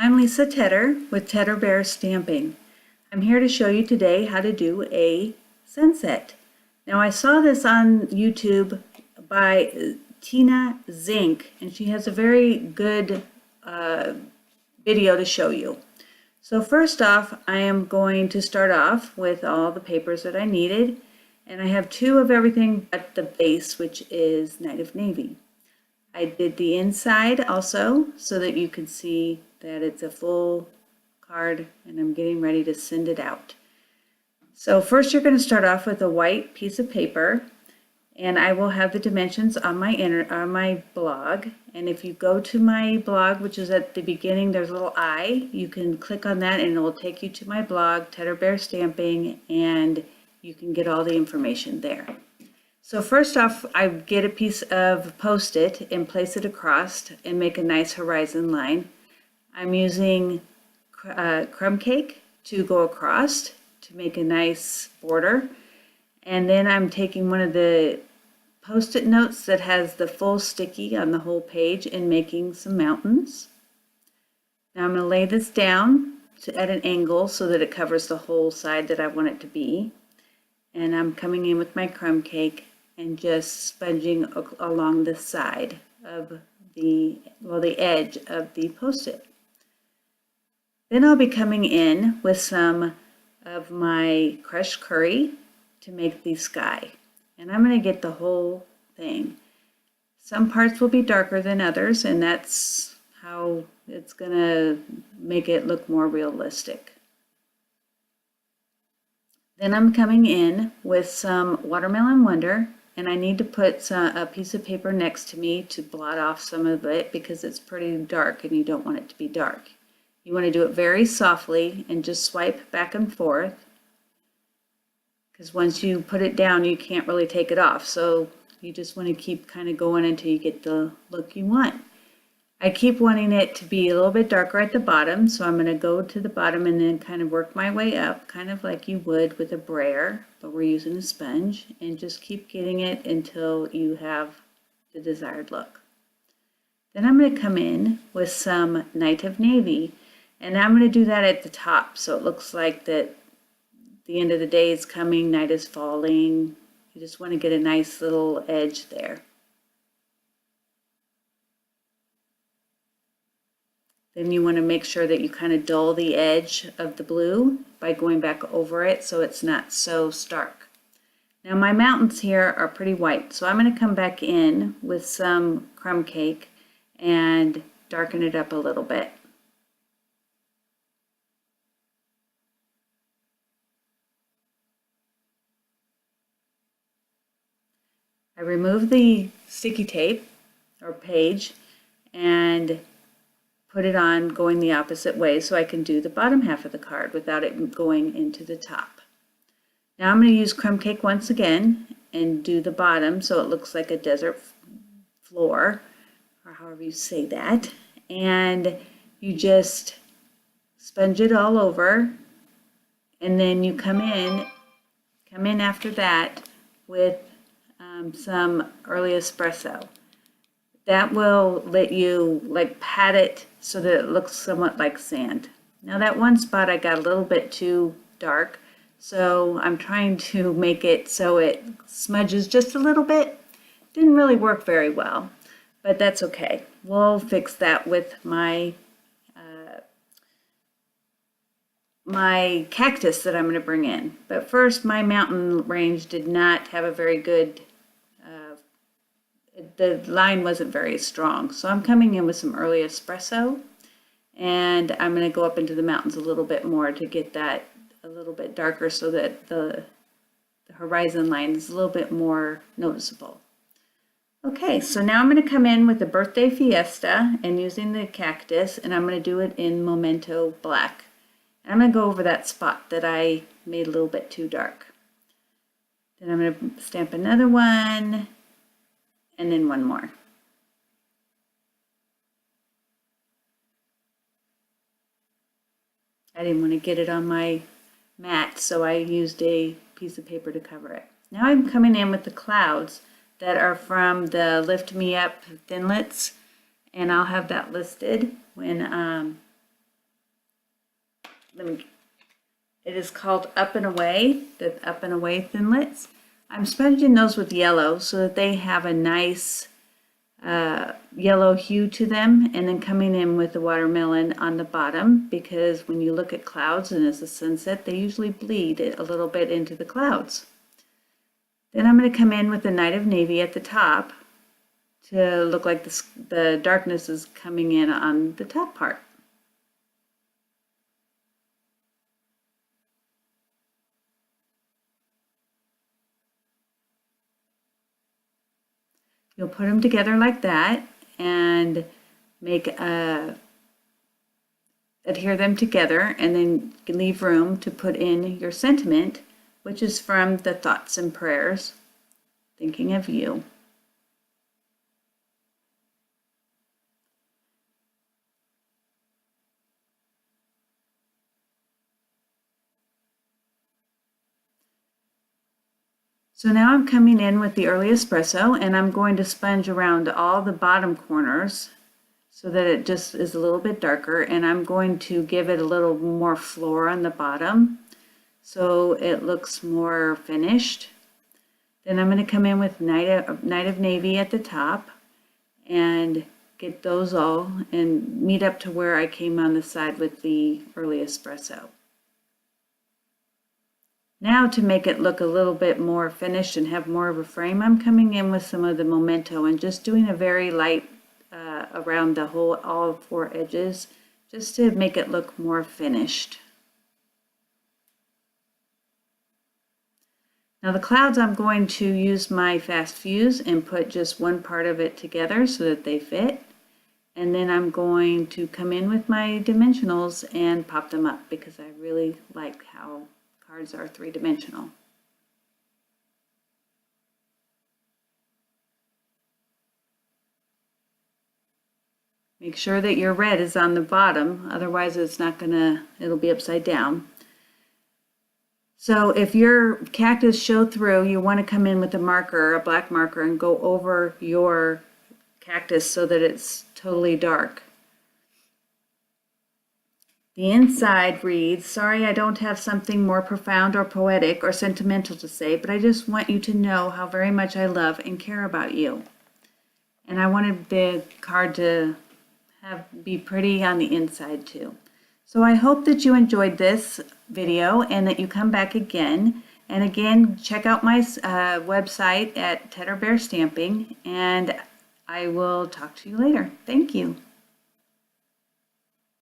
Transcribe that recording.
I'm Lisa Tedder with Tedder Bear Stamping. I'm here to show you today how to do a sunset. Now I saw this on YouTube by Tina Zink, and she has a very good video to show you. So first off, I am going to start off with all the papers that I needed, and I have two of everything but the base, which is Night of Navy. I did the inside also so that you can see that it's a full card, and I'm getting ready to send it out. So first you're going to start off with a white piece of paper, and I will have the dimensions on my blog. And if you go to my blog, which is at the beginning, there's a little I. You can click on that and it will take you to my blog, Tedder Bear Stamping, and you can get all the information there. So first off, I get a piece of Post-it and place it across and make a nice horizon line. I'm using crumb cake to go across to make a nice border. And then I'm taking one of the Post-it notes that has the full sticky on the whole page and making some mountains. Now I'm going to lay this down at an angle so that it covers the whole side that I want it to be. And I'm coming in with my crumb cake and just sponging along the side of the edge of the Post-it. Then I'll be coming in with some of my crushed curry to make the sky. And I'm going to get the whole thing. Some parts will be darker than others, and that's how it's going to make it look more realistic. Then I'm coming in with some Watermelon Wonder, and I need to put a piece of paper next to me to blot off some of it because it's pretty dark and you don't want it to be dark. You want to do it very softly and just swipe back and forth, because once you put it down you can't really take it off, so you just want to keep kind of going until you get the look you want. I keep wanting it to be a little bit darker at the bottom, so I'm going to go to the bottom and then kind of work my way up, kind of like you would with a brayer, but we're using a sponge, and just keep getting it until you have the desired look. Then I'm going to come in with some Night of Navy, and I'm going to do that at the top so it looks like that the end of the day is coming, night is falling. You just want to get a nice little edge there. Then you want to make sure that you kind of dull the edge of the blue by going back over it so it's not so stark. Now my mountains here are pretty white, so I'm going to come back in with some crumb cake and darken it up a little bit. I remove the sticky tape or page and put it on going the opposite way so I can do the bottom half of the card without it going into the top. Now I'm going to use crumb cake once again and do the bottom so it looks like a desert floor, or however you say that, and you just sponge it all over, and then you come in after that with some early espresso. That will let you pat it so that it looks somewhat like sand. Now that one spot I got a little bit too dark, so I'm trying to make it so it smudges just a little bit. Didn't really work very well, but that's okay. We'll fix that with my my cactus that I'm going to bring in. But first, my mountain range did not have a very good the line wasn't very strong, so I'm coming in with some early espresso, and I'm going to go up into the mountains a little bit more to get that a little bit darker so that the horizon line is a little bit more noticeable. Okay, so now I'm going to come in with the Birthday Fiesta and using the cactus, and I'm going to do it in Memento Black. And I'm going to go over that spot that I made a little bit too dark. Then I'm going to stamp another one, and then one more. I didn't want to get it on my mat, so I used a piece of paper to cover it. Now I'm coming in with the clouds that are from the Lift Me Up Thinlits, and I'll have that listed when it is called Up and Away, the Up and Away Thinlits. I'm sponging those with yellow so that they have a nice yellow hue to them, and then coming in with the watermelon on the bottom, because when you look at clouds and it's a sunset, they usually bleed a little bit into the clouds. Then I'm going to come in with the Night of Navy at the top to look like the darkness is coming in on the top part. You'll put them together like that and make adhere them together, and then leave room to put in your sentiment, which is from the Thoughts and Prayers, Thinking of You. So now I'm coming in with the early espresso, and I'm going to sponge around all the bottom corners so that it just is a little bit darker, and I'm going to give it a little more floor on the bottom so it looks more finished. Then I'm going to come in with Night of Navy at the top and get those all and meet up to where I came on the side with the early espresso. Now, to make it look a little bit more finished and have more of a frame, I'm coming in with some of the Memento and just doing a very light around the whole, all four edges, just to make it look more finished. Now the clouds, I'm going to use my fast fuse and put just one part of it together so that they fit. And then I'm going to come in with my dimensionals and pop them up, because I really like how cards are three-dimensional. Make sure that your red is on the bottom, otherwise it'll be upside down. So if your cactus show through, you want to come in with a marker, a black marker, and go over your cactus so that it's totally dark. The inside reads, "Sorry I don't have something more profound or poetic or sentimental to say, but I just want you to know how very much I love and care about you." And I wanted the card to be pretty on the inside too. So I hope that you enjoyed this video and that you come back again. And again, check out my website at Tedder Bear Stamping, and I will talk to you later. Thank you.